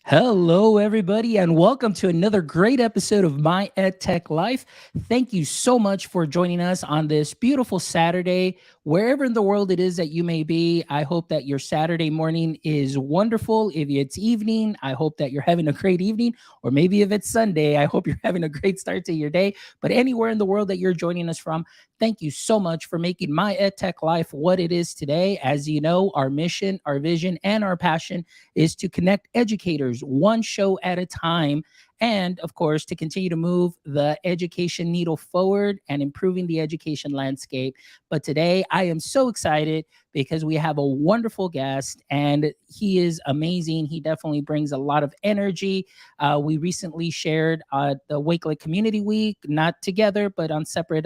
Hello, everybody, and welcome to another great episode of My EdTech Life. Thank you so much for joining us on this beautiful Saturday, wherever in the world it is that you may be. I hope that your Saturday morning is wonderful. If it's evening, I hope that you're having a great evening. Or maybe if it's Sunday, I hope you're having a great start to your day. But anywhere in the world that you're joining us from, thank you so much for making My EdTech Life what it is today. As you know, our mission, our vision, and our passion is to connect educators one show at a time. And of course, to continue to move the education needle forward and improving the education landscape. But today, I am so excited because we have a wonderful guest and he is amazing. He definitely brings a lot of energy. We recently shared the Wakelet Community Week, not together, but on separate,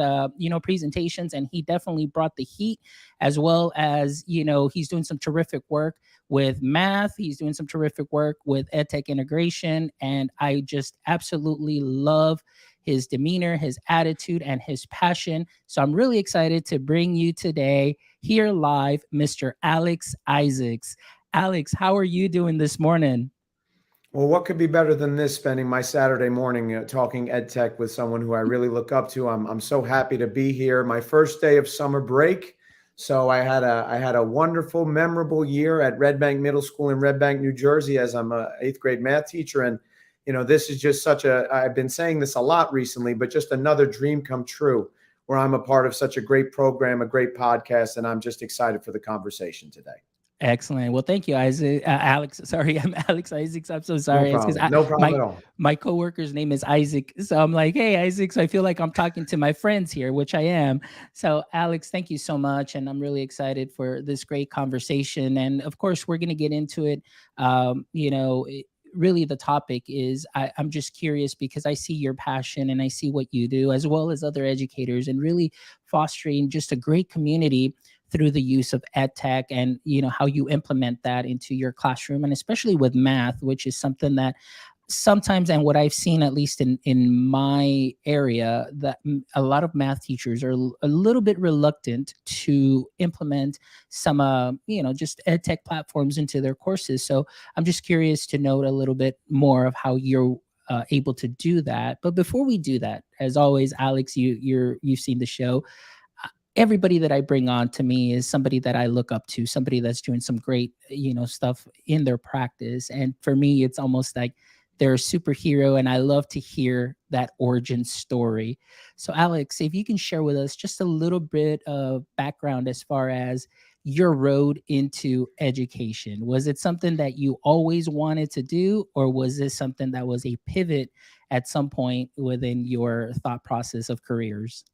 presentations. And he definitely brought the heat, as well as, he's doing some terrific work with math. He's doing some terrific work with EdTech integration. And I just absolutely love his demeanor, his attitude, and his passion. So I'm really excited to bring you today here live, Mr. Alex Isaacs. Alex, how are you doing this morning? Well, what could be better than this? Spending my Saturday morning talking ed tech with someone who I really look up to. I'm so happy to be here. My first day of summer break, so I had a wonderful, memorable year at Red Bank Middle School in Red Bank, New Jersey, as I'm a eighth grade math teacher. And this is just such a. I've been saying this a lot recently, but just another dream come true, where I'm a part of such a great program, a great podcast, and I'm just excited for the conversation today. Excellent. Well, thank you, Isaac. Alex. Sorry, I'm Alex Isaacs. I'm so No sorry. It's because problem. No problem my at all. my coworker's name is Isaac, so I'm like, hey, Isaac. So I feel like I'm talking to my friends here, which I am. So, Alex, thank you so much, and I'm really excited for this great conversation. And of course, we're gonna get into it. Really, the topic is I'm just curious because I see your passion and I see what you do, as well as other educators, and really fostering just a great community through the use of ed tech, and how you implement that into your classroom, and especially with math, which is something that sometimes, and what I've seen, at least in my area, that a lot of math teachers are a little bit reluctant to implement some just ed tech platforms into their courses. So I'm just curious to note a little bit more of how you're able to do that. But before we do that, as always, Alex, you've seen the show. Everybody that I bring on to me is somebody that I look up to, somebody that's doing some great, stuff in their practice. And for me, it's almost like they're a superhero, and I love to hear that origin story. So, Alex, if you can share with us just a little bit of background as far as your road into education. Was it something that you always wanted to do, or was this something that was a pivot at some point within your thought process of careers?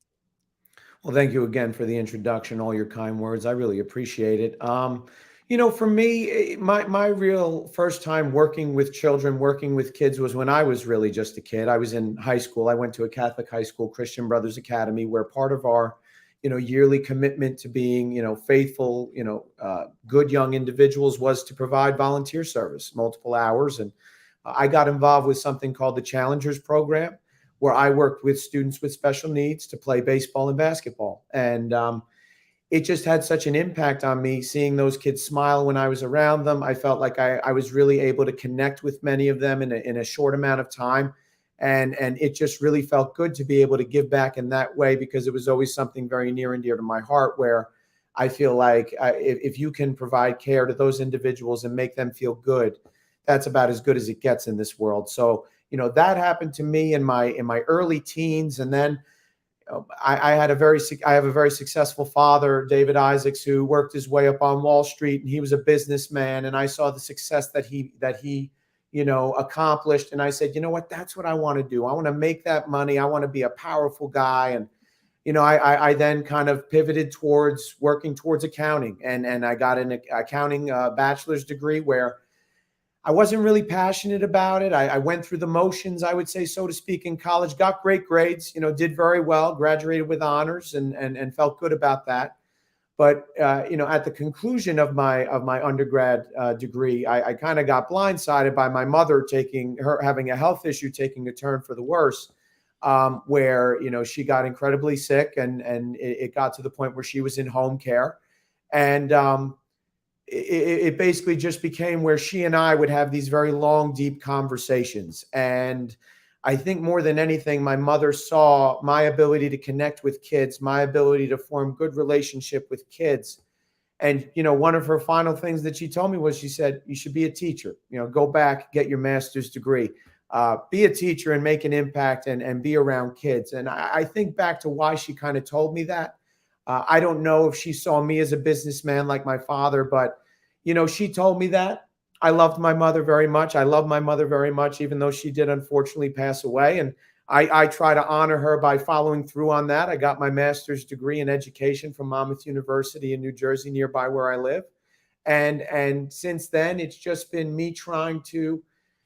Well, thank you again for the introduction, all your kind words. I really appreciate it. For me, my real first time working with children, working with kids was when I was really just a kid. I was in high school. I went to a Catholic high school, Christian Brothers Academy, where part of our, yearly commitment to being, faithful, good young individuals was to provide volunteer service, multiple hours. And I got involved with something called the Challengers Program, where I worked with students with special needs to play baseball and basketball. And it just had such an impact on me seeing those kids smile when I was around them. I felt like I was really able to connect with many of them in a short amount of time. And it just really felt good to be able to give back in that way, because it was always something very near and dear to my heart, where I feel like if you can provide care to those individuals and make them feel good, that's about as good as it gets in this world. So, that happened to me in my early teens. And then I have a very successful father, David Isaacs, who worked his way up on Wall Street, and he was a businessman. And I saw the success that he accomplished. And I said, you know what, that's what I want to do. I want to make that money. I want to be a powerful guy. And I then kind of pivoted towards working towards accounting, and I got an accounting bachelor's degree, where I wasn't really passionate about it. I went through the motions, I would say, so to speak, in college, got great grades, did very well, graduated with honors, and felt good about that. But at the conclusion of my undergrad degree, I kind of got blindsided by my mother having a health issue, taking a turn for the worse, where she got incredibly sick, and it got to the point where she was in home care. And it basically just became where she and I would have these very long, deep conversations. And I think more than anything, my mother saw my ability to connect with kids, my ability to form good relationship with kids. And, one of her final things that she told me was, she said, you should be a teacher, go back, get your master's degree, be a teacher and make an impact, and be around kids. And I think back to why she kind of told me that. I don't know if she saw me as a businessman like my father, but, she told me that. I loved my mother very much. I love my mother very much, even though she did unfortunately pass away. And I try to honor her by following through on that. I got my master's degree in education from Monmouth University in New Jersey, nearby where I live. And since then, it's just been me trying to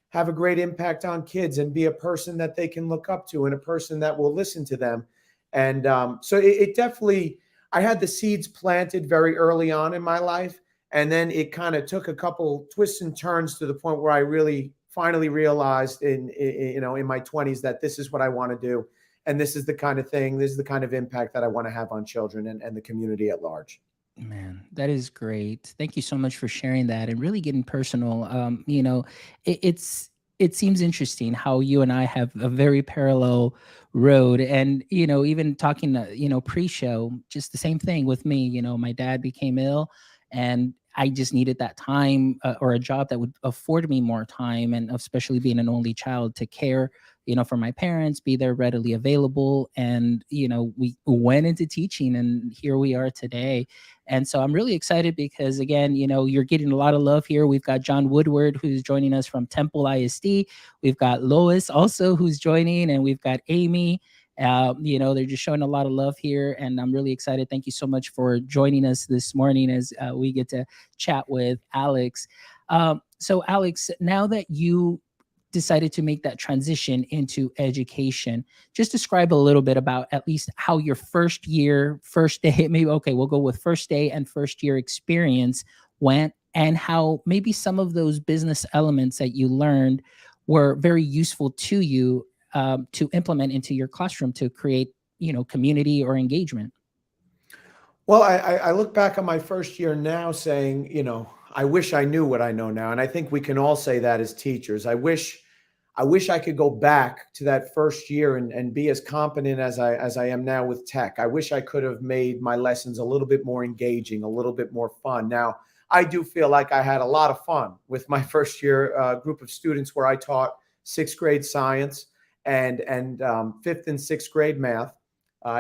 have a great impact on kids and be a person that they can look up to and a person that will listen to them. And so it definitely, I had the seeds planted very early on in my life. And then it kind of took a couple twists and turns to the point where I really finally realized in my 20s that this is what I want to do. And this is the kind of thing, this is the kind of impact that I want to have on children and the community at large. Man, that is great. Thank you so much for sharing that and really getting personal. It seems interesting how you and I have a very parallel road, and even talking, pre-show, just the same thing with me. My dad became ill, and I just needed that time, or a job that would afford me more time, and especially being an only child, to care for my parents, be there readily available. And we went into teaching, and here we are today. And so I'm really excited because, again, you're getting a lot of love here. We've got John Woodward, who's joining us from Temple ISD. We've got Lois also, who's joining, and we've got Amy. They're just showing a lot of love here, and I'm really excited. Thank you so much for joining us this morning as we get to chat with Alex. So Alex, now that you decided to make that transition into education, just describe a little bit about at least how your first day, maybe, okay, we'll go with first day and first year experience went, and how maybe some of those business elements that you learned were very useful to you, to implement into your classroom to create, community or engagement. Well, I look back on my first year now saying, I wish I knew what I know now. And I think we can all say that as teachers. I wish I could go back to that first year and be as competent as I am now with tech. I wish I could have made my lessons a little bit more engaging, a little bit more fun. Now, I do feel like I had a lot of fun with my first year group of students, where I taught sixth grade science and fifth and sixth grade math.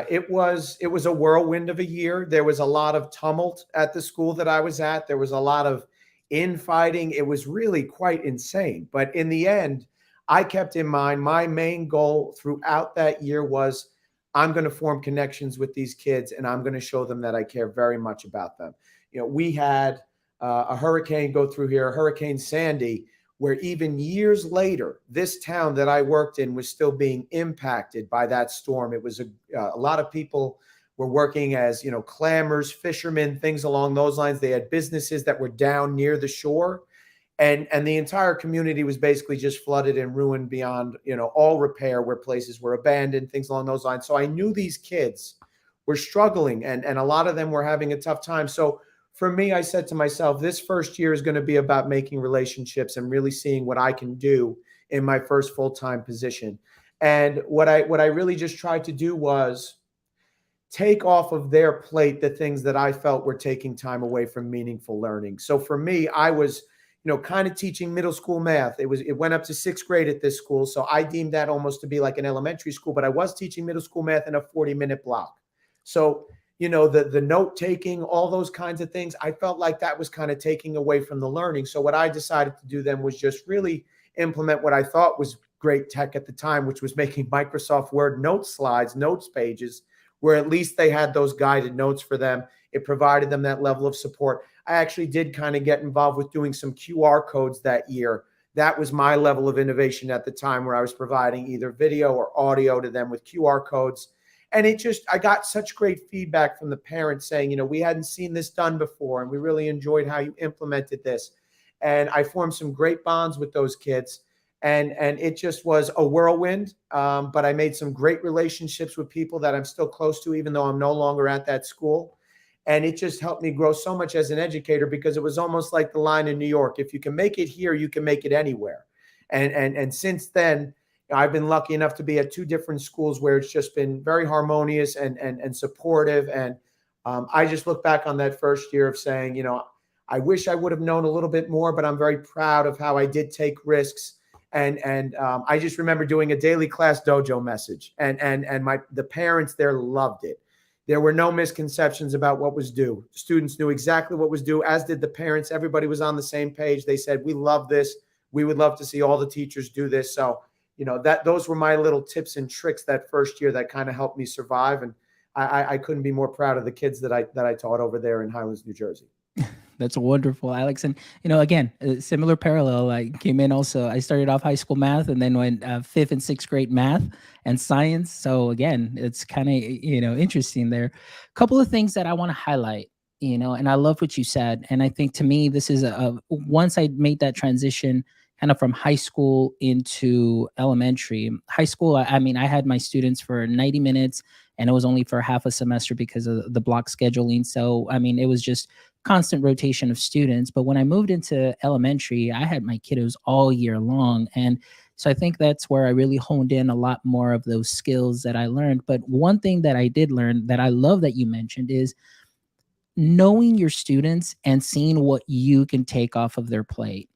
It was a whirlwind of a year. There was a lot of tumult at the school that I was at. There was a lot of infighting. It was really quite insane. But in the end, I kept in mind my main goal throughout that year was, I'm going to form connections with these kids, and I'm going to show them that I care very much about them. We had a hurricane go through here, Hurricane Sandy, where even years later, this town that I worked in was still being impacted by that storm. It was a lot of people were working as, clammers, fishermen, things along those lines. They had businesses that were down near the shore. And the entire community was basically just flooded and ruined beyond, all repair, where places were abandoned, things along those lines. So I knew these kids were struggling, and a lot of them were having a tough time. So for me, I said to myself, this first year is going to be about making relationships and really seeing what I can do in my first full-time position. And what I really just tried to do was take off of their plate the things that I felt were taking time away from meaningful learning. So for me, I was, kind of teaching middle school math. It went up to sixth grade at this school. So I deemed that almost to be like an elementary school, but I was teaching middle school math in a 40-minute block. So, the note taking, all those kinds of things, I felt like that was kind of taking away from the learning. So what I decided to do then was just really implement what I thought was great tech at the time, which was making Microsoft Word note slides, notes pages, where at least they had those guided notes for them. It provided them that level of support. I actually did kind of get involved with doing some QR codes that year. That was my level of innovation at the time, where I was providing either video or audio to them with QR codes. And I got such great feedback from the parents saying, we hadn't seen this done before, and we really enjoyed how you implemented this. And I formed some great bonds with those kids. And it just was a whirlwind. But I made some great relationships with people that I'm still close to, even though I'm no longer at that school. And it just helped me grow so much as an educator, because it was almost like the line in New York: if you can make it here, you can make it anywhere. And since then, I've been lucky enough to be at two different schools where it's just been very harmonious and supportive. And I just look back on that first year of saying, I wish I would have known a little bit more, but I'm very proud of how I did take risks. And I just remember doing a daily class dojo message, and the parents there loved it. There were no misconceptions about what was due. Students knew exactly what was due, as did the parents. Everybody was on the same page. They said, "We love this. We would love to see all the teachers do this." So, those were my little tips and tricks that first year that kind of helped me survive. And I couldn't be more proud of the kids that I taught over there in Highlands, New Jersey. That's wonderful, Alex. And again, a similar parallel. I came in also. I started off high school math, and then went fifth and sixth grade math and science. So again, it's kind of interesting there. A couple of things that I want to highlight. And I love what you said. And I think, to me, this is once I made that transition, kind of from high school into elementary. High school, I mean, I had my students for 90 minutes, and it was only for half a semester because of the block scheduling. So, I mean, it was just constant rotation of students. But when I moved into elementary, I had my kiddos all year long. And so I think that's where I really honed in a lot more of those skills that I learned. But one thing that I did learn that I love that you mentioned is knowing your students and seeing what you can take off of their plate.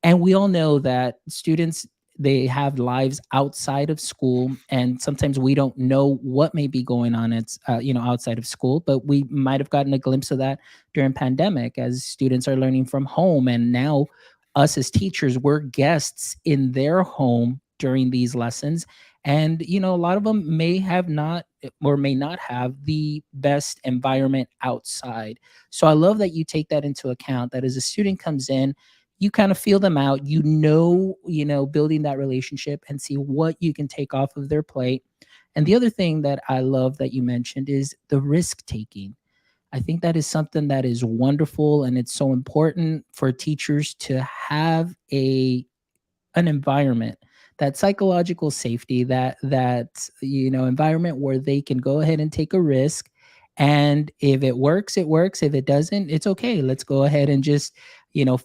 And we all know that students, they have lives outside of school, and sometimes we don't know what may be going on at outside of school. But we might have gotten a glimpse of that during pandemic, as students are learning from home, and now us as teachers, we're guests in their home during these lessons. And a lot of them may have not, or may not have, the best environment outside. So I love that you take that into account, that as a student comes in, you kind of feel them out, building that relationship and see what you can take off of their plate. And the other thing that I love that you mentioned is the risk taking. I think that is something that is wonderful, and it's so important for teachers to have an environment, that psychological safety, that environment where they can go ahead and take a risk. And if it works, it works. If it doesn't, it's okay. Let's go ahead and just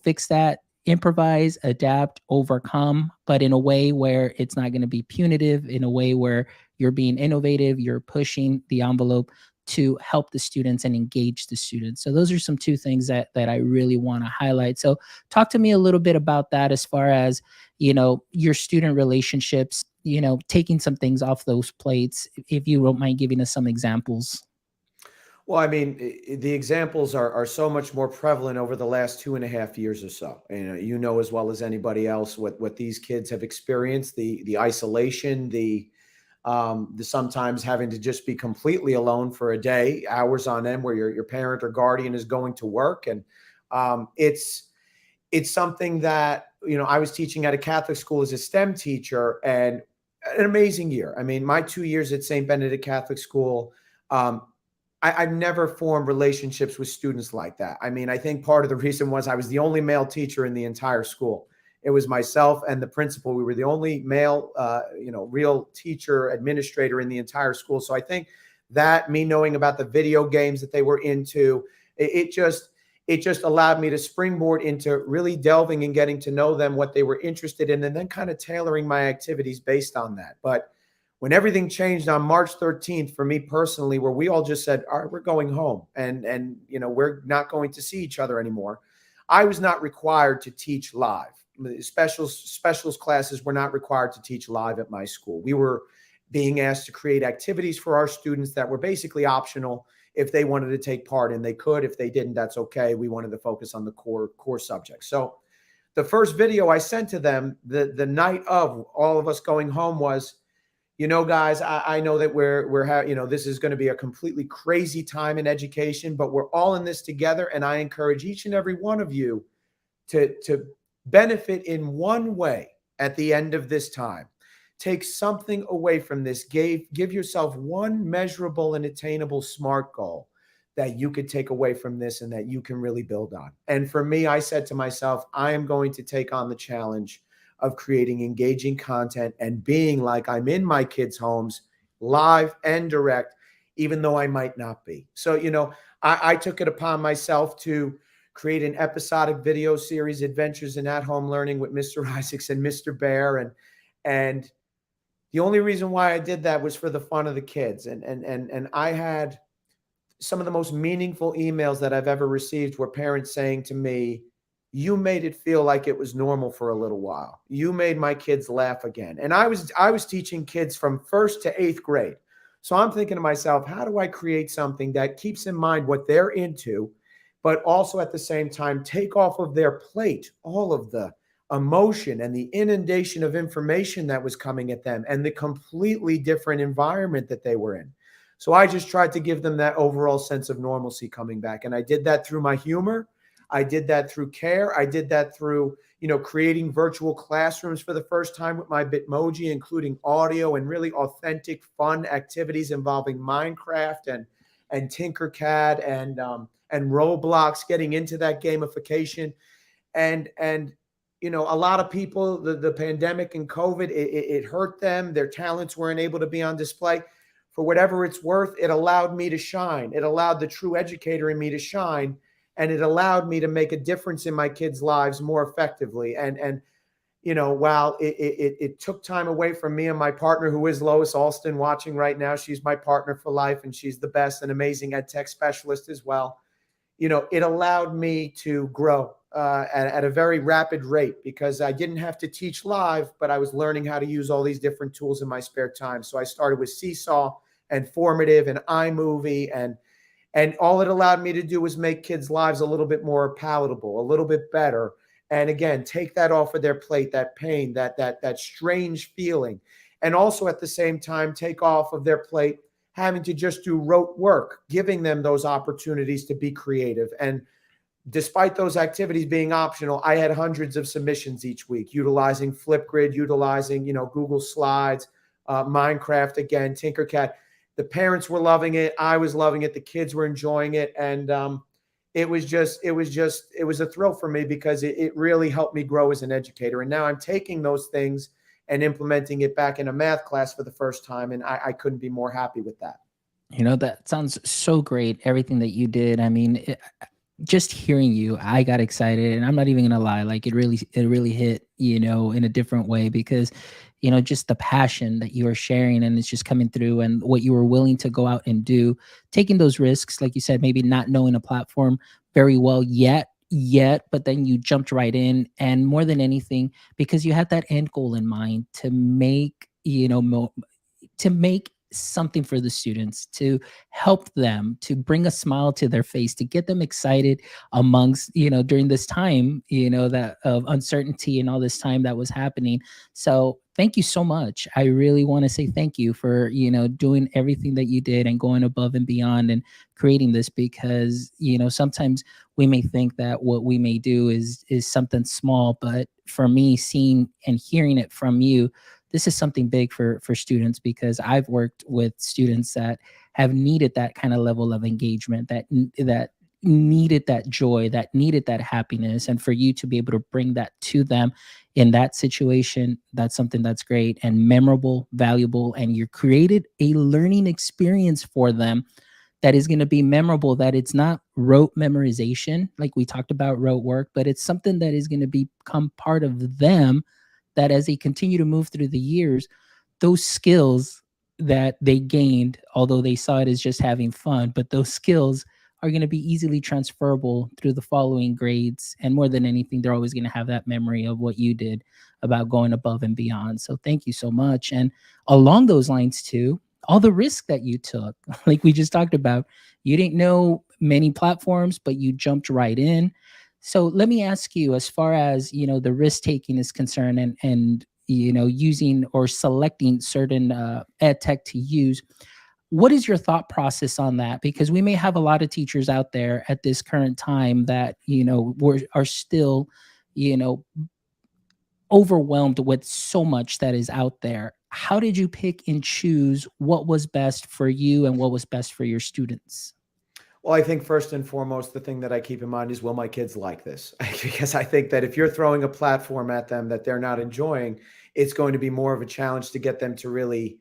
fix that, improvise, adapt, overcome, but in a way where it's not going to be punitive, in a way where you're being innovative, you're pushing the envelope to help the students and engage the students. So those are some two things that I really want to highlight. So talk to me a little bit about that, as far as your student relationships, taking some things off those plates, if you don't mind giving us some examples. Well, I mean, the examples are so much more prevalent over the last 2.5 years or so. And as well as anybody else what these kids have experienced, the isolation, the sometimes having to just be completely alone for a day, hours on end, where your parent or guardian is going to work. And it's something that, I was teaching at a Catholic school as a STEM teacher, and an amazing year. I mean, my 2 years at St. Benedict Catholic School, I've never formed relationships with students like that. I mean, I think part of the reason was I was the only male teacher in the entire school. It was myself and the principal. We were the only male, real teacher, administrator in the entire school. So I think that, me knowing about the video games that they were into, it just allowed me to springboard into really delving and getting to know them, what they were interested in, and then kind of tailoring my activities based on that. But when everything changed on March 13th, for me personally, where we all just said, all right, we're going home, and we're not going to see each other anymore, I was not required to teach live. Specials classes were not required to teach live at my school. We were being asked to create activities for our students that were basically optional. If they wanted to take part, and they could. If they didn't, that's okay. We wanted to focus on the core subjects. So the first video I sent to them the night of all of us going home was, guys, I know that this is going to be a completely crazy time in education, but we're all in this together. And I encourage each and every one of you to benefit in one way at the end of this time. Take something away from this. Give yourself one measurable and attainable SMART goal that you could take away from this and that you can really build on. And for me, I said to myself, I am going to take on the challenge of creating engaging content and being like I'm in my kids' homes, live and direct, even though I might not be. So, I took it upon myself to create an episodic video series, Adventures in At-Home Learning with Mr. Isaacs and Mr. Bear. And the only reason why I did that was for the fun of the kids. And I had some of the most meaningful emails that I've ever received were parents saying to me, "You made it feel like it was normal for a little while. You made my kids laugh again." And I was teaching kids from first to eighth grade. So I'm thinking to myself, how do I create something that keeps in mind what they're into, but also at the same time take off of their plate all of the emotion and the inundation of information that was coming at them and the completely different environment that they were in. So I just tried to give them that overall sense of normalcy coming back. And I did that through my humor. I did that through care. I did that through, creating virtual classrooms for the first time with my Bitmoji, including audio and really authentic, fun activities involving Minecraft and Tinkercad and Roblox, getting into that gamification. And a lot of people, the pandemic and COVID, it hurt them. Their talents weren't able to be on display. For whatever it's worth, it allowed me to shine. It allowed the true educator in me to shine, and it allowed me to make a difference in my kids' lives more effectively. And while it took time away from me and my partner, who is Lois Alston, watching right now, she's my partner for life, and she's the best and amazing EdTech specialist as well. It allowed me to grow at a very rapid rate because I didn't have to teach live, but I was learning how to use all these different tools in my spare time. So I started with Seesaw and Formative and iMovie, and all it allowed me to do was make kids' lives a little bit more palatable, a little bit better. And again, take that off of their plate, that pain, that strange feeling. And also at the same time, take off of their plate having to just do rote work, giving them those opportunities to be creative. And despite those activities being optional, I had hundreds of submissions each week, utilizing Flipgrid, utilizing, Google Slides, Minecraft, again, Tinkercad. The parents were loving it. I was loving it. The kids were enjoying it. And it was a thrill for me because it really helped me grow as an educator. And now I'm taking those things and implementing it back in a math class for the first time. And I couldn't be more happy with that. That sounds so great. Everything that you did. I mean, just hearing you, I got excited, and I'm not even gonna lie. Like it really hit, in a different way because, just the passion that you are sharing and it's just coming through, and what you were willing to go out and do, taking those risks, like you said, maybe not knowing a platform very well yet, but then you jumped right in, and more than anything, because you had that end goal in mind to make, to make something for the students, to help them, to bring a smile to their face, to get them excited amongst, during this time, that of uncertainty and all this time that was happening. So thank you so much. I really want to say thank you for, doing everything that you did and going above and beyond and creating this, because, sometimes we may think that what we may do is something small, but for me, seeing and hearing it from you, this is something big for students, because I've worked with students that have needed that kind of level of engagement, that needed that joy, that needed that happiness, and for you to be able to bring that to them in that situation, that's something that's great and memorable, valuable, and you created a learning experience for them that is going to be memorable, that it's not rote memorization like we talked about, rote work, but it's something that is going to become part of them, that as they continue to move through the years, those skills that they gained, although they saw it as just having fun, but those skills are going to be easily transferable through the following grades. And more than anything, they're always going to have that memory of what you did about going above and beyond. So thank you so much. And along those lines too, all the risk that you took, like we just talked about, you didn't know many platforms, but you jumped right in. So let me ask you, as far as, the risk taking is concerned, and using or selecting certain ed tech to use, what is your thought process on that? Because we may have a lot of teachers out there at this current time that, are still, you know, overwhelmed with so much that is out there. How did you pick and choose what was best for you and what was best for your students? Well, I think first and foremost, the thing that I keep in mind is, will my kids like this? Because I think that if you're throwing a platform at them that they're not enjoying, it's going to be more of a challenge to get them to really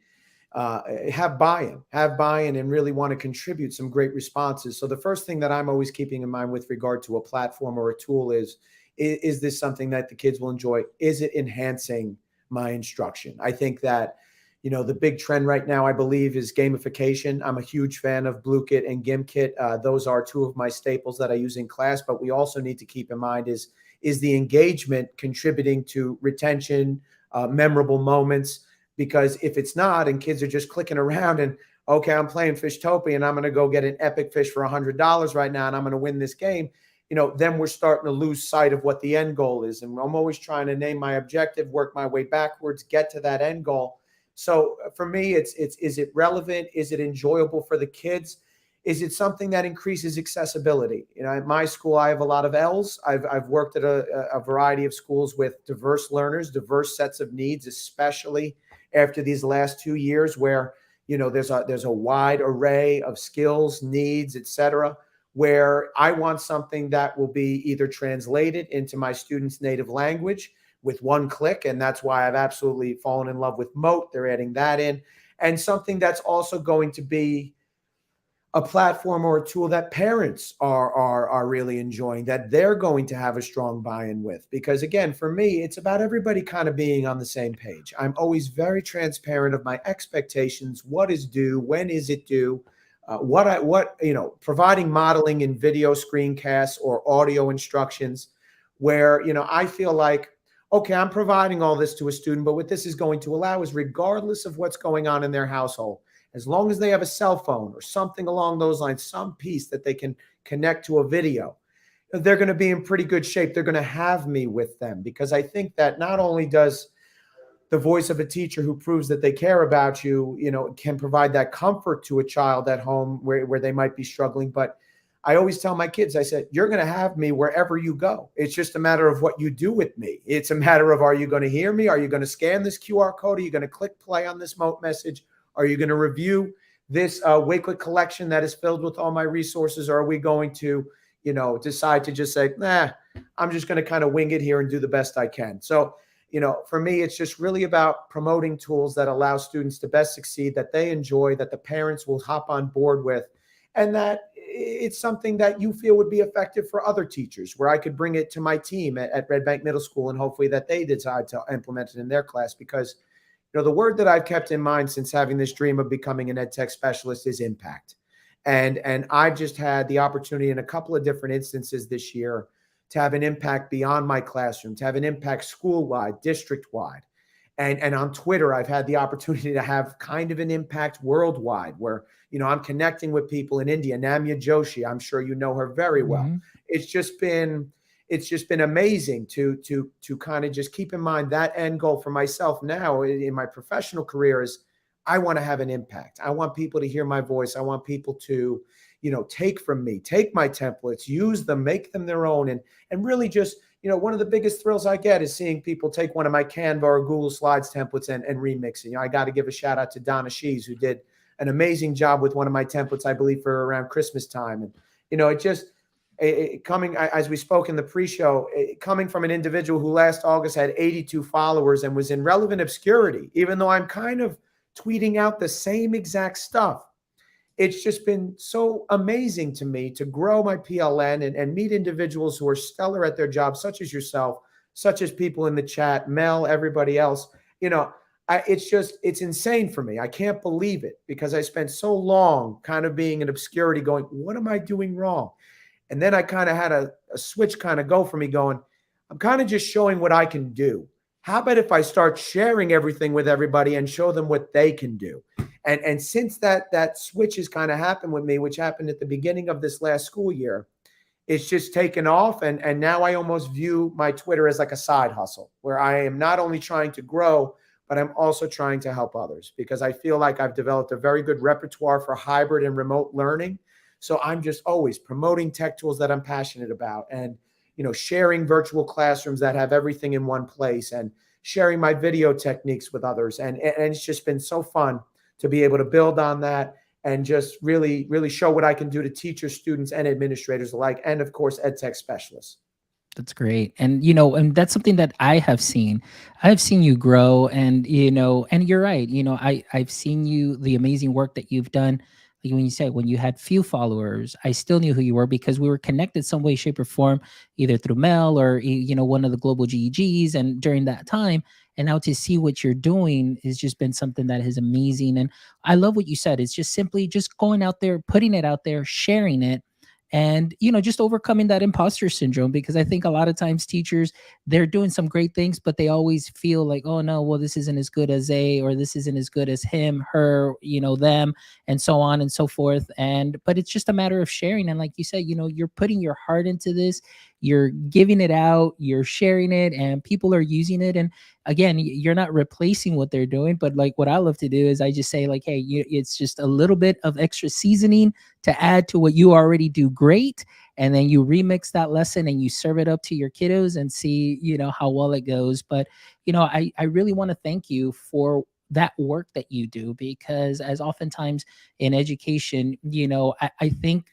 have buy-in, and really want to contribute some great responses. So the first thing that I'm always keeping in mind with regard to a platform or a tool is this something that the kids will enjoy? Is it enhancing my instruction? I think that, the big trend right now, I believe, is gamification. I'm a huge fan of BlueKit and GimKit. Those are two of my staples that I use in class, but we also need to keep in mind is the engagement contributing to retention, memorable moments? Because if it's not, and kids are just clicking around and, okay, I'm playing Fishtopia and I'm going to go get an epic fish for $100 right now and I'm going to win this game, then we're starting to lose sight of what the end goal is. And I'm always trying to name my objective, work my way backwards, get to that end goal. So for me, it's is it relevant? Is it enjoyable for the kids? Is it something that increases accessibility? At my school, I have a lot of L's. I've worked at a variety of schools with diverse learners, diverse sets of needs, especially after these last 2 years where, there's a wide array of skills, needs, etc., where I want something that will be either translated into my students' native language with one click. And that's why I've absolutely fallen in love with Moat. They're adding that in. And something that's also going to be a platform or a tool that parents are really enjoying, that they're going to have a strong buy-in with. Because again, for me, it's about everybody kind of being on the same page. I'm always very transparent of my expectations, what is due, when is it due, providing modeling in video screencasts or audio instructions where, I feel like, okay, I'm providing all this to a student, but what this is going to allow is, regardless of what's going on in their household, as long as they have a cell phone or something along those lines, some piece that they can connect to a video, they're going to be in pretty good shape. They're going to have me with them, because I think that not only does the voice of a teacher who proves that they care about you, can provide that comfort to a child at home where they might be struggling. But I always tell my kids, I said, you're going to have me wherever you go. It's just a matter of what you do with me. It's a matter of, are you going to hear me? Are you going to scan this QR code? Are you going to click play on this message? Are you going to review this Wakelet collection that is filled with all my resources? Or are we going to, decide to just say, nah, I'm just going to kind of wing it here and do the best I can? So, for me, it's just really about promoting tools that allow students to best succeed, that they enjoy, that the parents will hop on board with, and that it's something that you feel would be effective for other teachers, where I could bring it to my team at Red Bank Middle School and hopefully that they decide to implement it in their class. Because the word that I've kept in mind since having this dream of becoming an EdTech specialist is impact. And I've just had the opportunity in a couple of different instances this year to have an impact beyond my classroom, to have an impact school-wide, district-wide. And on Twitter, I've had the opportunity to have kind of an impact worldwide, where, I'm connecting with people in India. Namya Joshi, I'm sure you know her very well. Mm-hmm. It's just been amazing to kind of just keep in mind that end goal for myself now in my professional career is, I want to have an impact. I want people to hear my voice. I want people to, take from me, take my templates, use them, make them their own, and really just, one of the biggest thrills I get is seeing people take one of my Canva or Google Slides templates and remix it. I got to give a shout out to Donna Shees, who did an amazing job with one of my templates, I believe, for around Christmas time. And, it just, coming, as we spoke in the pre-show, coming from an individual who last August had 82 followers and was in relevant obscurity, even though I'm kind of tweeting out the same exact stuff. It's just been so amazing to me to grow my PLN and meet individuals who are stellar at their job, such as yourself, such as people in the chat, Mel, everybody else. It's insane for me. I can't believe it, because I spent so long kind of being in obscurity going, what am I doing wrong? And then I kind of had a switch kind of go for me going, I'm kind of just showing what I can do. How about if I start sharing everything with everybody and show them what they can do? And since that switch has kind of happened with me, which happened at the beginning of this last school year, it's just taken off. And now I almost view my Twitter as like a side hustle, where I am not only trying to grow, but I'm also trying to help others, because I feel like I've developed a very good repertoire for hybrid and remote learning. So I'm just always promoting tech tools that I'm passionate about, and, sharing virtual classrooms that have everything in one place, and sharing my video techniques with others. And it's just been so fun to be able to build on that and just really, really show what I can do to teachers, students, and administrators alike, and of course, EdTech specialists. That's great. And and that's something that I have seen. I've seen you grow, and and you're right. I've seen the amazing work that you've done. Like when you said when you had few followers, I still knew who you were because we were connected some way, shape, or form, either through mail or one of the global GEGs. And during that time, and now to see what you're doing has just been something that is amazing. And I love what you said. It's just simply just going out there, putting it out there, sharing it, and just overcoming that imposter syndrome, because I think a lot of times teachers, they're doing some great things, but they always feel like, oh no, well, this isn't as good as a, or this isn't as good as him, her, them, and so on and so forth. And but it's just a matter of sharing. And like you said, you're putting your heart into this, you're giving it out, you're sharing it, and people are using it. And again, you're not replacing what they're doing, but like what I love to do is I just say like, hey, it's just a little bit of extra seasoning to add to what you already do great. And then you remix that lesson and you serve it up to your kiddos and see how well it goes. But I really want to thank you for that work that you do, because as oftentimes in education, I think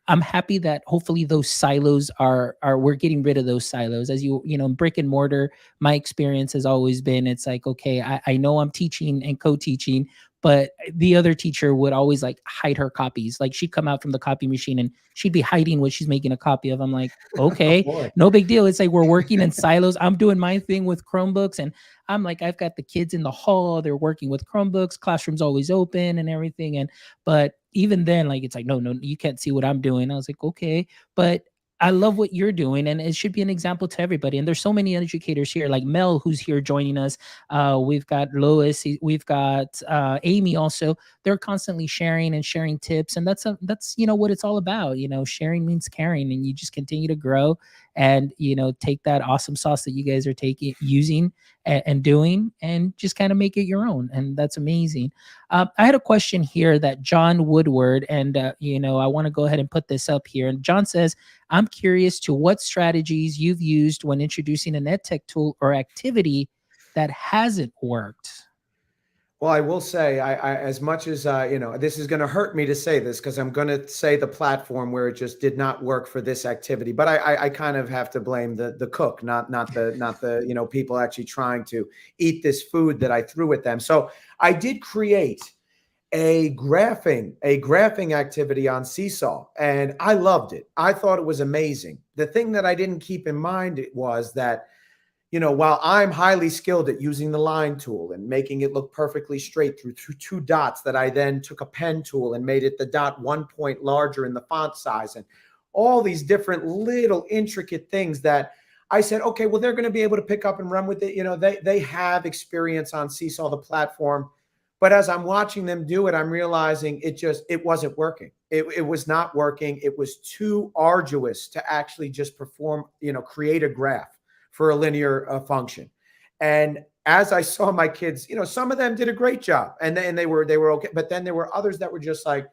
I'm happy that hopefully those silos are we're getting rid of those silos. As brick and mortar, my experience has always been, it's like, okay, I know I'm teaching and co-teaching, but the other teacher would always like hide her copies. Like she'd come out from the copy machine and she'd be hiding what she's making a copy of. I'm like, Oh okay, boy. no big deal. It's like we're working in silos. I'm doing my thing with Chromebooks, and I'm like, I've got the kids in the hall, they're working with Chromebooks, classroom's always open and everything. And but even then, like, it's like, no, no, you can't see what I'm doing. I was like, okay, but I love what you're doing, and it should be an example to everybody. And there's so many educators here, like Mel, who's here joining us. We've got Lois, we've got Amy. Also, they're constantly sharing and sharing tips, and that's what it's all about. Sharing means caring, and you just continue to grow, and take that awesome sauce that you guys are taking, using, and doing, and just kind of make it your own, and that's amazing. I had a question here that John Woodward, and I want to go ahead and put this up here. And John says, "I'm curious to what strategies you've used when introducing an EdTech tool or activity that hasn't worked." Well, I will say, as much as this is going to hurt me to say this because I'm going to say the platform where it just did not work for this activity. But I kind of have to blame the cook, not the people actually trying to eat this food that I threw at them. So I did create a graphing activity on Seesaw, and I loved it. I thought it was amazing. The thing that I didn't keep in mind was that while I'm highly skilled at using the line tool and making it look perfectly straight through two dots, that I then took a pen tool and made it the dot 1 point larger in the font size, and all these different little intricate things that I said, okay, well, they're going to be able to pick up and run with it. They have experience on Seesaw, the platform. But as I'm watching them do it, I'm realizing it wasn't working. It was not working. It was too arduous to actually just perform, create a graph for a linear function. And as I saw my kids, some of them did a great job, and they were okay. But then there were others that were just like,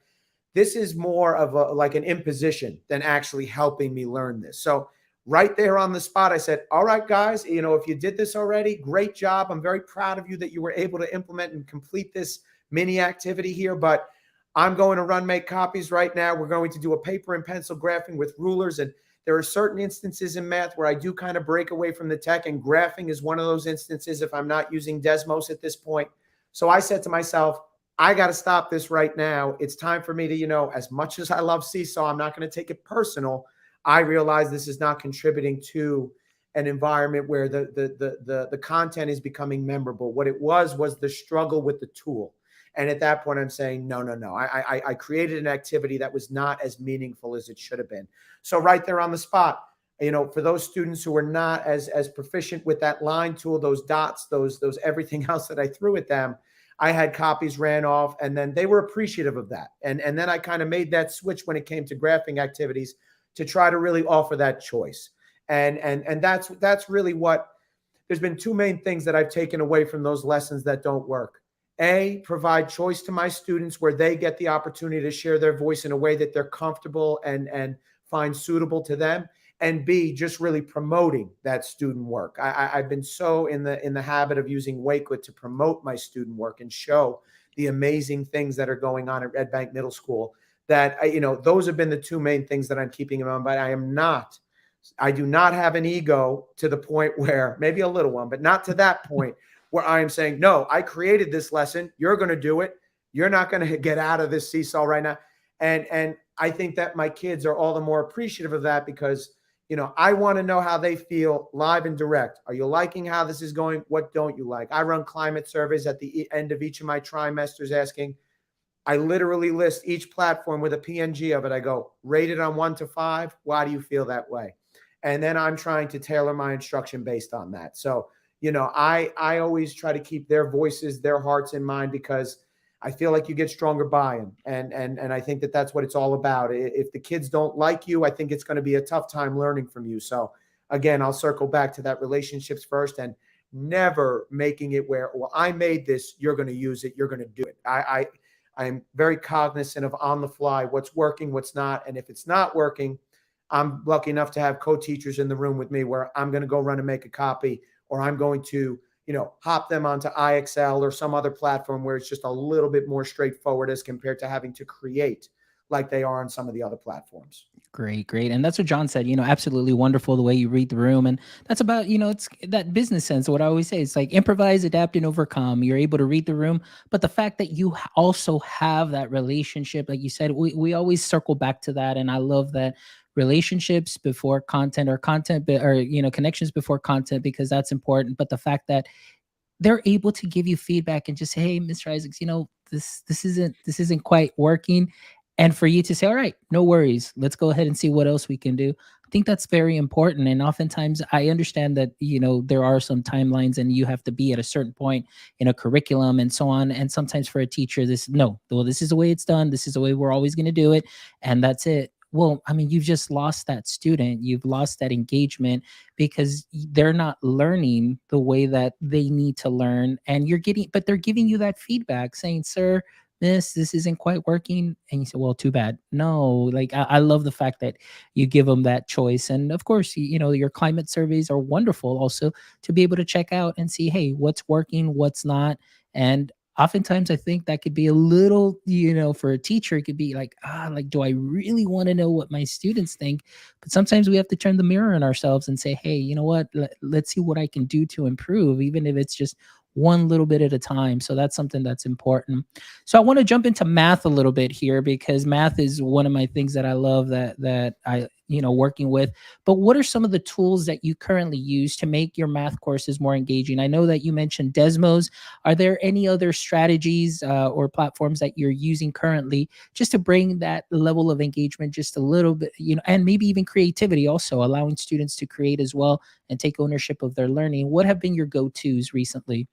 this is more of like an imposition than actually helping me learn this. So right there on the spot, I said, all right, guys, if you did this already, great job. I'm very proud of you that you were able to implement and complete this mini activity here. But I'm going to run make copies right now. We're going to do a paper and pencil graphing with rulers. And there are certain instances in math where I do kind of break away from the tech, and graphing is one of those instances if I'm not using Desmos at this point. So I said to myself, I got to stop this right now. It's time for me to, as much as I love Seesaw, I'm not going to take it personal. I realize this is not contributing to an environment where the content is becoming memorable. What it was the struggle with the tool. And at that point, I'm saying, no, no, no. I created an activity that was not as meaningful as it should have been. So right there on the spot, for those students who are not as proficient with that line tool, those dots, those everything else that I threw at them, I had copies ran off, and then they were appreciative of that. And then I kind of made that switch when it came to graphing activities to try to really offer that choice. And that's really what, there's been two main things that I've taken away from those lessons that don't work. A, provide choice to my students where they get the opportunity to share their voice in a way that they're comfortable and find suitable to them. And B, just really promoting that student work. I've been so in the habit of using Wakewood to promote my student work and show the amazing things that are going on at Red Bank Middle School, that those have been the two main things that I'm keeping in mind. But I am not I do not have an ego to the point where, maybe a little one, but not to that point where I am saying, no, I created this lesson. You're going to do it. You're not going to get out of this seesaw right now. And I think that my kids are all the more appreciative of that because, I want to know how they feel live and direct. Are you liking how this is going? What don't you like? I run climate surveys at the end of each of my trimesters asking, I literally list each platform with a PNG of it. I go, rate it on 1 to 5. Why do you feel that way? And then I'm trying to tailor my instruction based on that. So, I always try to keep their voices, their hearts in mind because I feel like you get stronger buy-in. And I think that that's what it's all about. If the kids don't like you, I think it's going to be a tough time learning from you. So again, I'll circle back to that relationships first and never making it where, well, I made this, you're going to use it, you're going to do it. I'm very cognizant of on the fly, what's working, what's not. And if it's not working, I'm lucky enough to have co-teachers in the room with me where I'm going to go run and make a copy, or I'm going to, hop them onto IXL or some other platform where it's just a little bit more straightforward as compared to having to create like they are on some of the other platforms. Great, great. And that's what John said, absolutely wonderful the way you read the room. And that's about, it's that business sense. What I always say, it's like improvise, adapt, and overcome. You're able to read the room. But the fact that you also have that relationship, like you said, we always circle back to that. And I love that relationships before content, or content, or, connections before content, because that's important. But the fact that they're able to give you feedback and just say, hey, Mr. Isaacs, this isn't quite working. And for you to say, all right, no worries, let's go ahead and see what else we can do. I think that's very important. And oftentimes I understand that, there are some timelines and you have to be at a certain point in a curriculum and so on. And sometimes for a teacher, this is the way it's done. This is the way we're always going to do it. And that's it. Well, I mean, you've just lost that student. You've lost that engagement because they're not learning the way that they need to learn. And but they're giving you that feedback saying, sir, this isn't quite working. And you say, well, too bad. No, like I love the fact that you give them that choice. And of course, your climate surveys are wonderful also to be able to check out and see, hey, what's working, what's not. And oftentimes I think that could be a little, for a teacher, it could be like, like, do I really want to know what my students think? But sometimes we have to turn the mirror on ourselves and say, hey, you know what? Let's see what I can do to improve, even if it's just one little bit at a time. So that's something that's important. So I want to jump into math a little bit here because math is one of my things that I love that I, working with. But what are some of the tools that you currently use to make your math courses more engaging? I know that you mentioned Desmos. Are there any other strategies or platforms that you're using currently just to bring that level of engagement just a little bit, and maybe even creativity also, allowing students to create as well and take ownership of their learning? What have been your go-tos recently?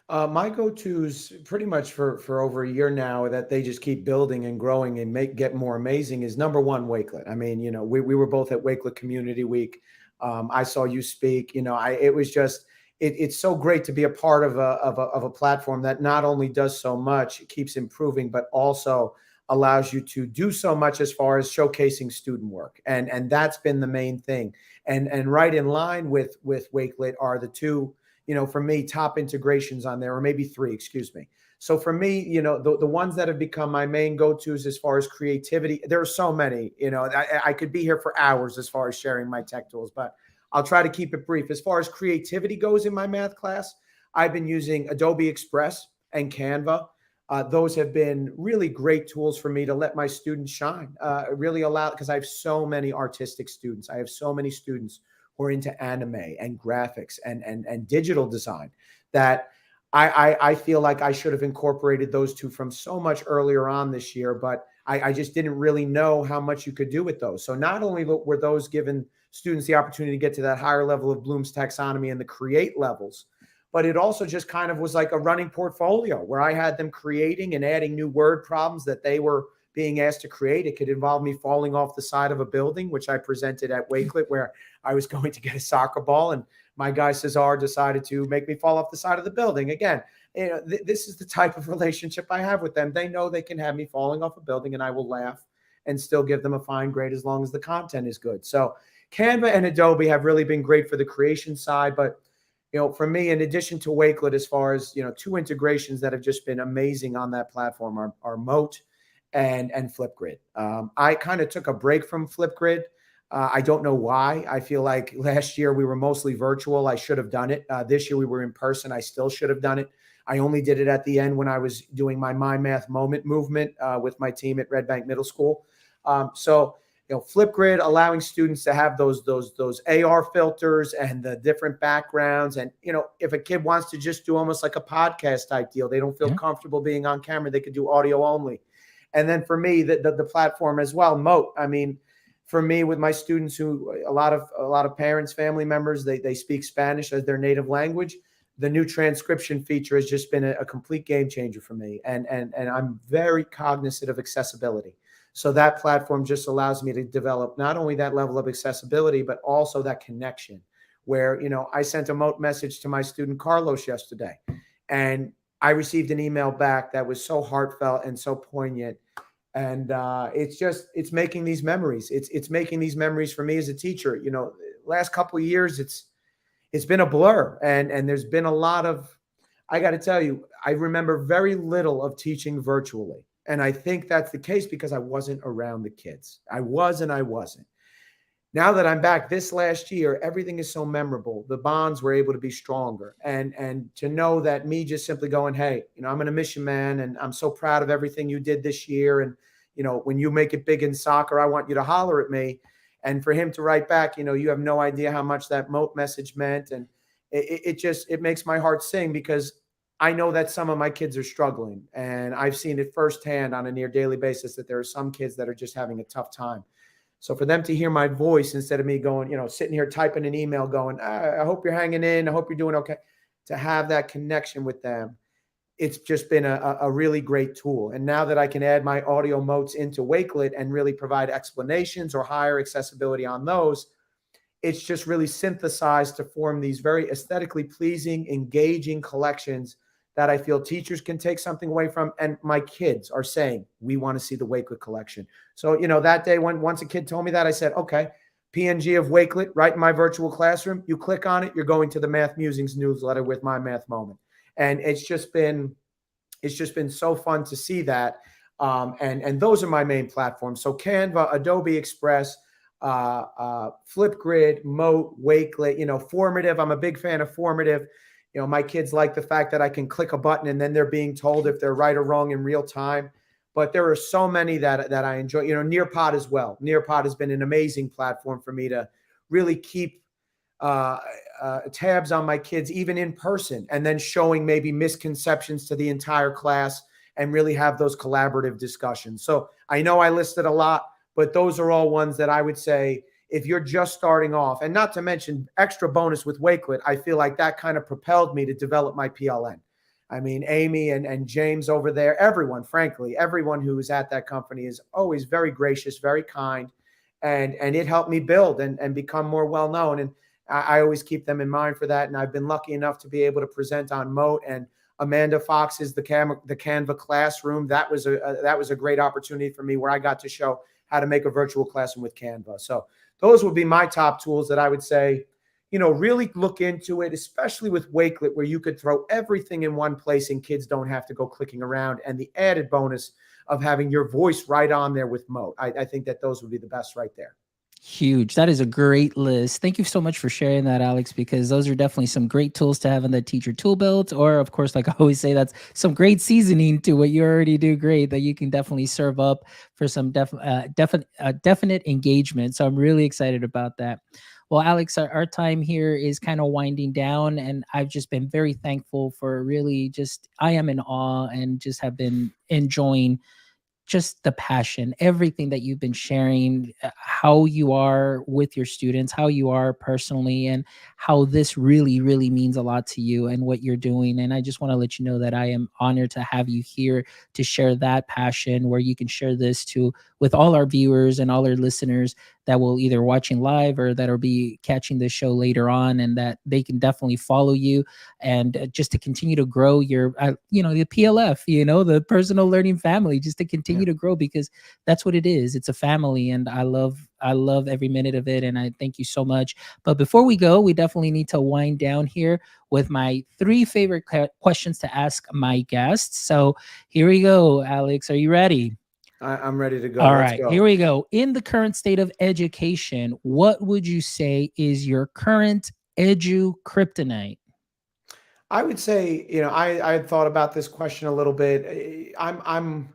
My go-tos pretty much for over a year now that they just keep building and growing and get more amazing is number one, Wakelet. I mean, we were both at Wakelet Community Week. I saw you speak. It was just it's so great to be a part of a platform that not only does so much, it keeps improving, but also allows you to do so much as far as showcasing student work, and that's been the main thing. And right in line with Wakelet are the two, for me, top integrations on there, or maybe three, excuse me. So for me, the ones that have become my main go-tos as far as creativity, there are so many, I could be here for hours as far as sharing my tech tools, but I'll try to keep it brief. As far as creativity goes in my math class, I've been using Adobe Express and Canva. Those have been really great tools for me to let my students shine. Really allow, because I have so many artistic students. I have so many students who are into anime and graphics and digital design that I feel like I should have incorporated those two from so much earlier on this year, but I just didn't really know how much you could do with those. So not only were those given students the opportunity to get to that higher level of Bloom's taxonomy and the create levels, but it also just kind of was like a running portfolio where I had them creating and adding new word problems that they were being asked to create. It could involve me falling off the side of a building, which I presented at Wakelet, where I was going to get a soccer ball, and my guy Cesar decided to make me fall off the side of the building. Again, this is the type of relationship I have with them. They know they can have me falling off a building, and I will laugh and still give them a fine grade as long as the content is good. So Canva and Adobe have really been great for the creation side, but for me, in addition to Wakelet, as far as, two integrations that have just been amazing on that platform are Moat and Flipgrid. I kind of took a break from Flipgrid I don't know why. I feel like last year we were mostly virtual. I should have done it. This year we were in person. I still should have done it. I only did it at the end when I was doing my math moment movement with my team at Red Bank Middle School. So Flipgrid allowing students to have those AR filters and the different backgrounds, and if a kid wants to just do almost like a podcast type deal, they don't feel Yeah. comfortable being on camera, they could do audio only. And then for me, the platform as well, Moat. I mean, for me, with my students, who a lot of parents, family members, they speak Spanish as their native language. The new transcription feature has just been a complete game changer for me, and I'm very cognizant of accessibility. So that platform just allows me to develop not only that level of accessibility, but also that connection. Where I sent a Moat message to my student Carlos yesterday, and I received an email back that was so heartfelt and so poignant. And it's making these memories. It's making these memories for me as a teacher. Last couple of years, it's been a blur, and there's been a lot of. I got to tell you, I remember very little of teaching virtually, and I think that's the case because I wasn't around the kids. I was and I wasn't. Now that I'm back this last year, everything is so memorable. The bonds were able to be stronger. And to know that me just simply going, hey, I'm going to miss you, man. And I'm so proud of everything you did this year. And, when you make it big in soccer, I want you to holler at me. And for him to write back, you have no idea how much that Moat message meant. And it makes my heart sing, because I know that some of my kids are struggling. And I've seen it firsthand on a near daily basis that there are some kids that are just having a tough time. So for them to hear my voice instead of me going, sitting here typing an email going, I hope you're hanging in, I hope you're doing okay, to have that connection with them, it's just been a really great tool. And now that I can add my audio motes into Wakelet and really provide explanations or higher accessibility on those, it's just really synthesized to form these very aesthetically pleasing, engaging collections that I feel teachers can take something away from. And my kids are saying, we want to see the Wakelet collection. So, that day when once a kid told me that, I said, okay, PNG of Wakelet right in my virtual classroom. You click on it, you're going to the Math Musings newsletter with my math moment. And it's just been so fun to see that. And those are my main platforms. So Canva, Adobe Express, Flipgrid, Moat, Wakelet, Formative. I'm a big fan of Formative. My kids like the fact that I can click a button and then they're being told if they're right or wrong in real time. But there are so many that I enjoy. Nearpod as well. Nearpod has been an amazing platform for me to really keep tabs on my kids, even in person, and then showing maybe misconceptions to the entire class and really have those collaborative discussions. So I know I listed a lot, but those are all ones that I would say, if you're just starting off, and not to mention extra bonus with Wakelet, I feel like that kind of propelled me to develop my PLN. I mean, Amy and James over there, everyone, frankly, everyone who is at that company is always very gracious, very kind. And it helped me build and become more well-known. And I always keep them in mind for that. And I've been lucky enough to be able to present on Moat, and Amanda Fox's the Canva classroom. That was a great opportunity for me, where I got to show how to make a virtual classroom with Canva. So those would be my top tools that I would say, really look into it, especially with Wakelet, where you could throw everything in one place and kids don't have to go clicking around. And the added bonus of having your voice right on there with Moat. I think that those would be the best right there. Huge. That is a great list. Thank you so much for sharing that, Alex, because those are definitely some great tools to have in the teacher tool belt. Or, of course, like I always say, that's some great seasoning to what you already do great that you can definitely serve up for some definite engagement. So I'm really excited about that. Well, Alex, our time here is kind of winding down, and I've just been very thankful for really just, I am in awe and just have been enjoying just the passion, everything that you've been sharing, how you are with your students, how you are personally, and how this really, really means a lot to you and what you're doing. And I just want to let you know that I am honored to have you here to share that passion, where you can share this to with all our viewers and all our listeners that will either watching live or that will be catching this show later on, and that they can definitely follow you and just to continue to grow your the PLF, the personal learning family, just to continue to grow, because that's what it is. It's a family, and I love every minute of it, and I thank you so much. But before we go, we definitely need to wind down here with my 3 favorite questions to ask my guests. So here we go. Alex, are you ready? I'm ready to go. All Let's right, here go. we go. In the current state of education, what would you say is your current edu kryptonite? I would say, I had thought about this question a little bit. I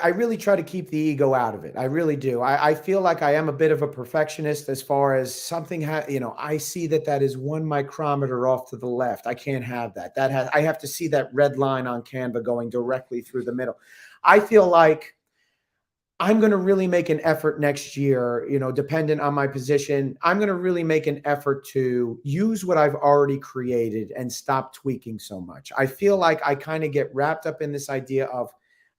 really try to keep the ego out of it. I really do. I feel like I am a bit of a perfectionist as far as something, I see that that is 1 micrometer off to the left. I can't have that. I have to see that red line on Canva going directly through the middle. I feel like I'm going to really make an effort next year, dependent on my position. I'm going to really make an effort to use what I've already created and stop tweaking so much. I feel like I kind of get wrapped up in this idea of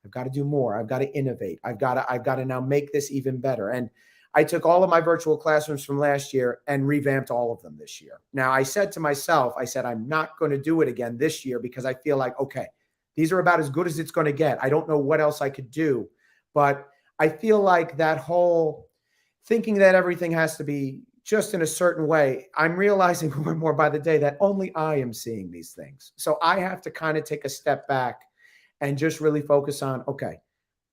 I've got to do more. I've got to innovate. I've got to now make this even better. And I took all of my virtual classrooms from last year and revamped all of them this year. Now, I said to myself, I'm not going to do it again this year because I feel like, okay, these are about as good as it's going to get. I don't know what else I could do, but I feel like that whole thinking that everything has to be just in a certain way, I'm realizing more and more by the day that only I am seeing these things. So I have to kind of take a step back and just really focus on, okay,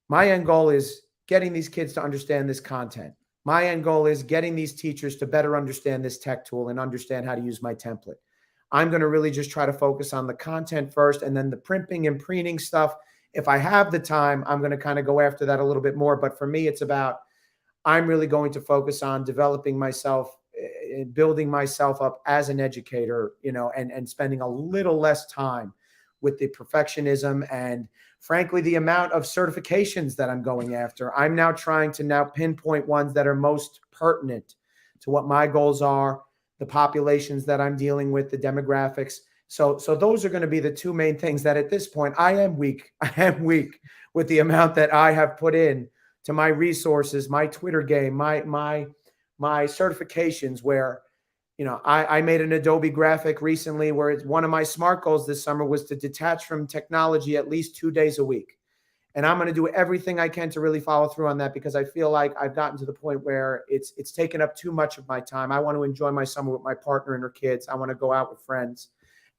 my end goal is getting these kids to understand this content. My end goal is getting these teachers to better understand this tech tool and understand how to use my template. I'm going to really just try to focus on the content first, and then the primping and preening stuff. If I have the time, I'm going to kind of go after that a little bit more. But for me, it's about I'm really going to focus on developing myself and building myself up as an educator, and spending a little less time with the perfectionism and frankly, the amount of certifications that I'm going after. I'm now trying to now pinpoint ones that are most pertinent to what my goals are, the populations that I'm dealing with, the demographics. So those are going to be the two main things that at this point I am weak. I am weak with the amount that I have put in to my resources, my Twitter game, my certifications where I made an Adobe graphic recently where it's one of my SMART goals this summer was to detach from technology at least 2 days a week. And I'm going to do everything I can to really follow through on that because I feel like I've gotten to the point where it's taken up too much of my time. I want to enjoy my summer with my partner and her kids. I want to go out with friends.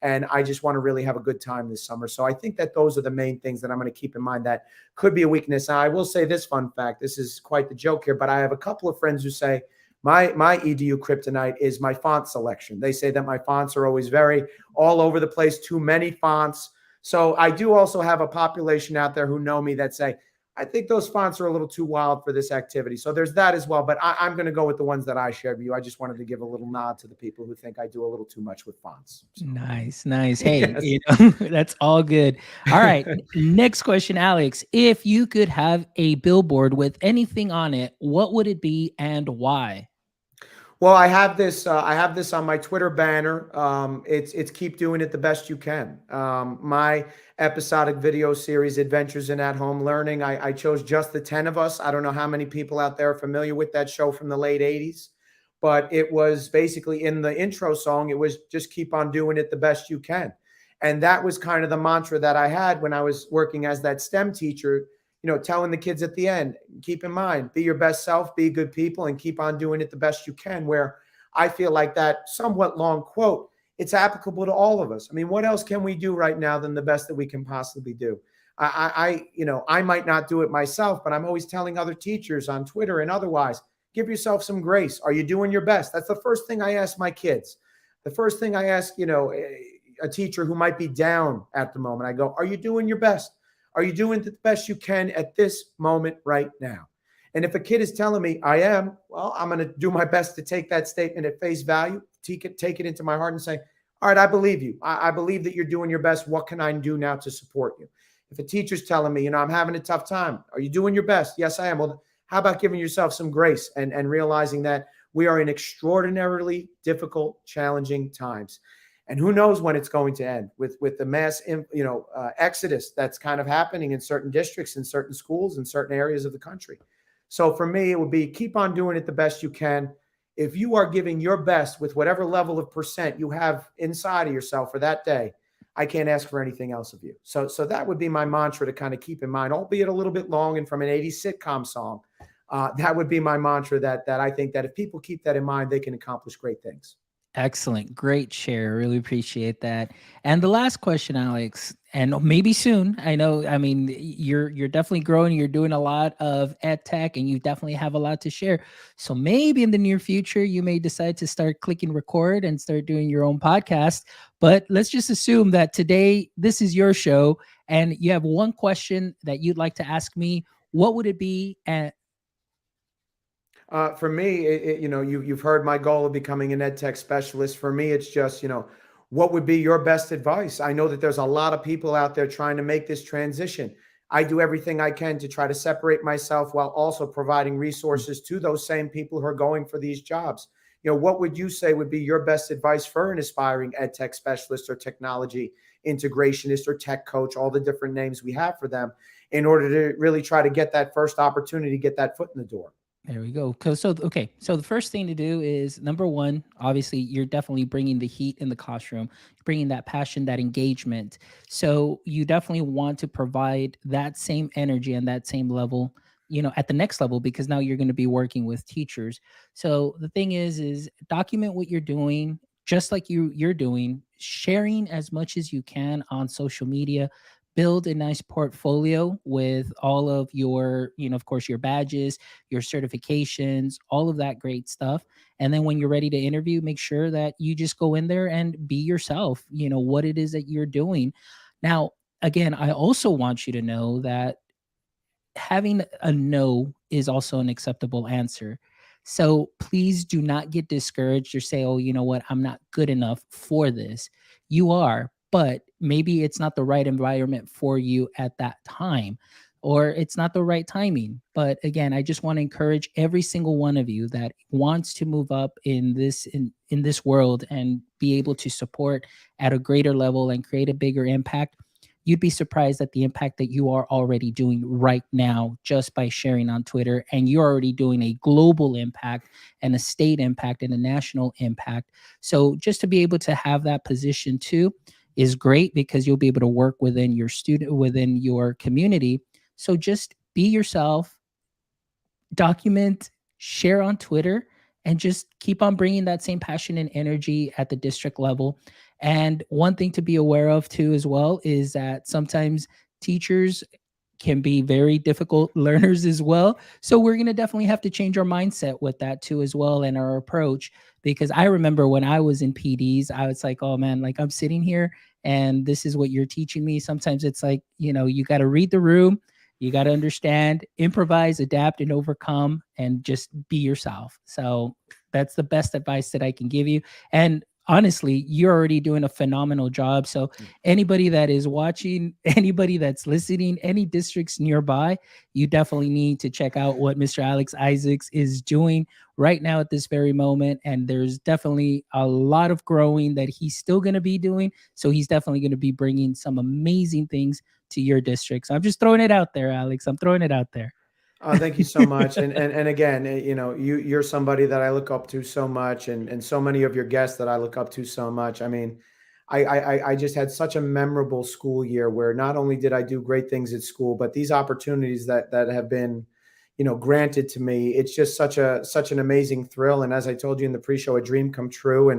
And I just want to really have a good time this summer. So I think that those are the main things that I'm going to keep in mind that could be a weakness. Now, I will say this fun fact. This is quite the joke here, but I have a couple of friends who say, my edu kryptonite is my font selection. They say that my fonts are always very all over the place, too many fonts. So I do also have a population out there who know me that say, I think those fonts are a little too wild for this activity. So there's that as well. But I'm going to go with the ones that I shared with you. I just wanted to give a little nod to the people who think I do a little too much with fonts. So. Nice, nice. Hey, Yes. that's all good. All right. Next question, Alex. If you could have a billboard with anything on it, what would it be and why? Well, I have this. I have this on my Twitter banner. It's keep doing it the best you can. My episodic video series, Adventures in At Home Learning. I chose just the 10 of us. I don't know how many people out there are familiar with that show from the late '80s, but it was basically in the intro song. It was just keep on doing it the best you can, and that was kind of the mantra that I had when I was working as that STEM teacher. Telling the kids at the end, keep in mind, be your best self, be good people, and keep on doing it the best you can. Where I feel like that somewhat long quote, it's applicable to all of us. I mean, what else can we do right now than the best that we can possibly do? I might not do it myself, but I'm always telling other teachers on Twitter and otherwise, give yourself some grace. Are you doing your best? That's the first thing I ask my kids. The first thing I ask, a teacher who might be down at the moment, I go, are you doing your best? Are you doing the best you can at this moment right now? And if a kid is telling me I am, well, I'm going to do my best to take that statement at face value, take it into my heart and say, all right, I believe you. I believe that you're doing your best. What can I do now to support you? If a teacher's telling me, I'm having a tough time, are you doing your best? Yes, I am. Well, how about giving yourself some grace and realizing that we are in extraordinarily difficult, challenging times. And who knows when it's going to end with the mass, exodus that's kind of happening in certain districts, in certain schools, in certain areas of the country. So for me, it would be keep on doing it the best you can. If you are giving your best with whatever level of percent you have inside of yourself for that day, I can't ask for anything else of you. So that would be my mantra to kind of keep in mind, albeit a little bit long and from an '80s sitcom song. That would be my mantra that I think that if people keep that in mind, they can accomplish great things. Excellent. Great share. Really appreciate that. And the last question, Alex, and maybe soon. I know, I mean, you're definitely growing, you're doing a lot of ed tech and you definitely have a lot to share. So maybe in the near future you may decide to start clicking record and start doing your own podcast. But let's just assume that today this is your show and you have one question that you'd like to ask me. What would it be? And For me, you've heard my goal of becoming an ed tech specialist. For me, it's just, what would be your best advice? I know that there's a lot of people out there trying to make this transition. I do everything I can to try to separate myself while also providing resources to those same people who are going for these jobs. What would you say would be your best advice for an aspiring ed tech specialist or technology integrationist or tech coach, all the different names we have for them, in order to really try to get that first opportunity, get that foot in the door? there we go. Okay. So the first thing to do is number one, obviously, you're definitely bringing the heat in the classroom, bringing that passion, that engagement. So you definitely want to provide that same energy and that same level, at the next level, because now you're going to be working with teachers. So the thing is document what you're doing, just like you're doing, sharing as much as you can on social media. Build a nice portfolio with all of your, of course, your badges, your certifications, all of that great stuff. And then when you're ready to interview, make sure that you just go in there and be yourself, what it is that you're doing. Now, again, I also want you to know that having a no is also an acceptable answer. So please do not get discouraged or say, oh, you know what, I'm not good enough for this. You are, but maybe it's not the right environment for you at that time, or it's not the right timing. But again, I just want to encourage every single one of you that wants to move up in this world and be able to support at a greater level and create a bigger impact. You'd be surprised at the impact that you are already doing right now just by sharing on Twitter. And you're already doing a global impact and a state impact and a national impact. So just to be able to have that position too is great because you'll be able to work within your community. So just be yourself, document, share on Twitter, and just keep on bringing that same passion and energy at the district level. And one thing to be aware of too, as well, is that sometimes teachers can be very difficult learners as well. So we're going to definitely have to change our mindset with that too as well and our approach, because I remember when I was in PDs, I was like, oh man, like I'm sitting here and this is what you're teaching me. Sometimes it's like, you got to read the room, you got to understand, improvise, adapt, and overcome, and just be yourself. So that's the best advice that I can give you. And honestly, you're already doing a phenomenal job. So anybody that is watching, anybody that's listening, any districts nearby, you definitely need to check out what Mr. Alex Isaacs is doing right now at this very moment. And there's definitely a lot of growing that he's still going to be doing. So he's definitely going to be bringing some amazing things to your district. So I'm just throwing it out there, Alex. I'm throwing it out there. Thank you so much. And again, you're somebody that I look up to so much, and so many of your guests that I look up to so much. I mean, I just had such a memorable school year where not only did I do great things at school, but these opportunities that have been, granted to me. It's just such an amazing thrill. And as I told you in the pre-show, a dream come true.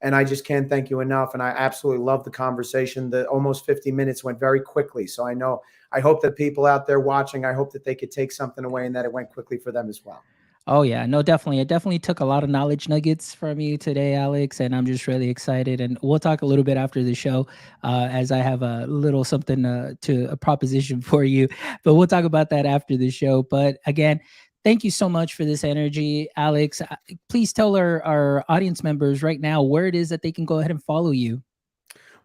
And I just can't thank you enough. And I absolutely love the conversation. The almost 50 minutes went very quickly. So I hope that people out there watching, I hope that they could take something away and that it went quickly for them as well. Oh yeah, no, definitely. It definitely took a lot of knowledge nuggets from you today, Alex, and I'm just really excited. And we'll talk a little bit after the show, as I have a little something to a proposition for you. But we'll talk about that after the show. But again, thank you so much for this energy, Alex. Please tell our audience members right now where it is that they can go ahead and follow you.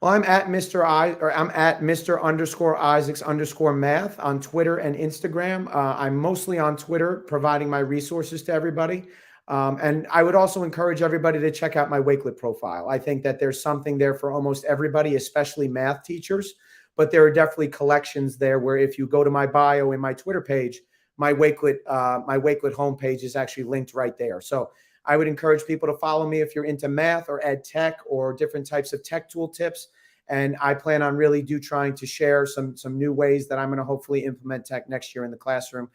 Well, I'm at Mr. underscore Isaacs underscore math on Twitter and Instagram. I'm mostly on Twitter, providing my resources to everybody. And I would also encourage everybody to check out my Wakelet profile. I think that there's something there for almost everybody, especially math teachers. But there are definitely collections there where if you go to my bio in my Twitter page, my Wakelet homepage is actually linked right there. So I would encourage people to follow me if you're into math or ed tech or different types of tech tool tips. And I plan on really trying to share some new ways that I'm going to hopefully implement tech next year in the classroom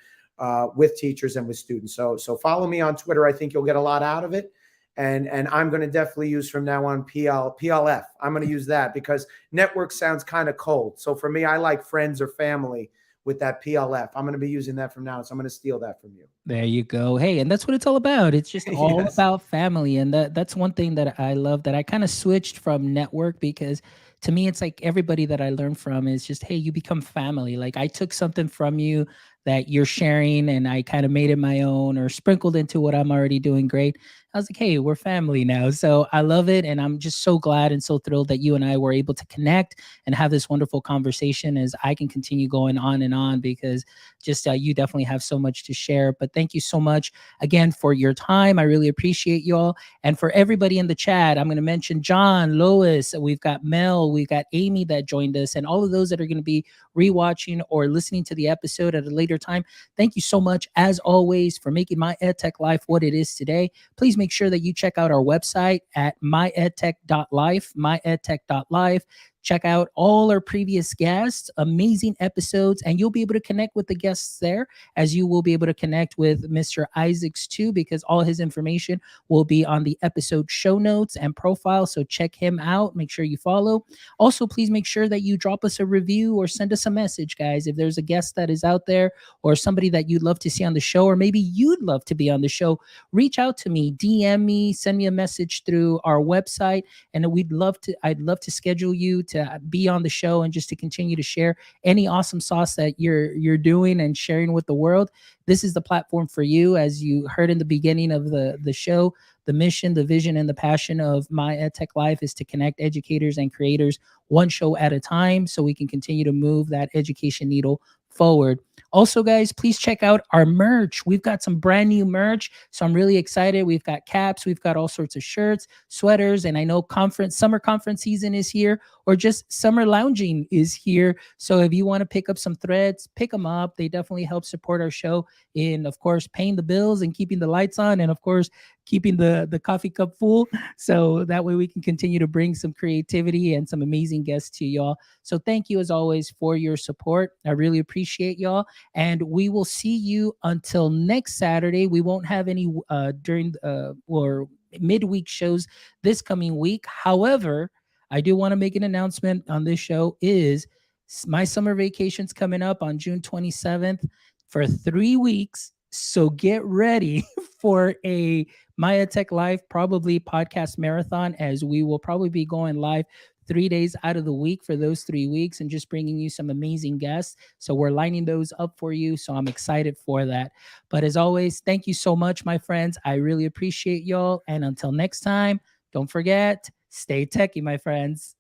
with teachers and with students. So follow me on Twitter. I think you'll get a lot out of it. and I'm going to definitely use from now on PLF. I'm going to use that because network sounds kind of cold. So for me, I like friends or family with that PLF. I'm going to be using that from now on. So I'm going to steal that from you. There you go. Hey, and that's what it's all about. It's just all Yes. about family. And that's one thing that I love, that I kind of switched from network, because to me it's like everybody that I learn from is just, hey, you become family. Like I took something from you that you're sharing and I kind of made it my own or sprinkled into what I'm already doing great. I was like, hey, we're family now. So I love it. And I'm just so glad and so thrilled that you and I were able to connect and have this wonderful conversation, as I can continue going on and on, because just you definitely have so much to share. But thank you so much again for your time. I really appreciate you all. And for everybody in the chat, I'm going to mention John, Lois, we've got Mel, we've got Amy that joined us, and all of those that are going to be rewatching or listening to the episode at a later time. Thank you so much, as always, for making my EdTech life what it is today. Please make sure that you check out our website at myedtech.life, myedtech.life. Check out all our previous guests, amazing episodes, and you'll be able to connect with the guests there, as you will be able to connect with Mr. Isaacs too, because all his information will be on the episode show notes and profile. So check him out. Make sure you follow. Also, please make sure that you drop us a review or send us a message, guys. If there's a guest that is out there or somebody that you'd love to see on the show, or maybe you'd love to be on the show, reach out to me, DM me, send me a message through our website, and I'd love to schedule you to be on the show and just to continue to share any awesome sauce that you're doing and sharing with the world. This is the platform for you. As you heard in the beginning of the show, the mission, the vision, and the passion of my EdTech Life is to connect educators and creators one show at a time, so we can continue to move that education needle forward. Also, guys, please check out our merch. We've got some brand new merch, so I'm really excited. We've got caps, we've got all sorts of shirts, sweaters, and I know summer conference season is here, or just summer lounging is here. So if you want to pick up some threads, pick them up. They definitely help support our show in, of course, paying the bills and keeping the lights on, and of course, keeping the coffee cup full. So that way we can continue to bring some creativity and some amazing guests to y'all. So thank you as always for your support. I really appreciate y'all. And we will see you until next Saturday. We won't have any during or midweek shows this coming week. However, I do want to make an announcement on this show is my summer vacation's coming up on June 27th for 3 weeks. So get ready for a Maya Tech Live, probably podcast marathon, as we will probably be going live 3 days out of the week for those 3 weeks and just bringing you some amazing guests. So we're lining those up for you. So I'm excited for that. But as always, thank you so much, my friends. I really appreciate y'all. And until next time, don't forget, stay techie, my friends.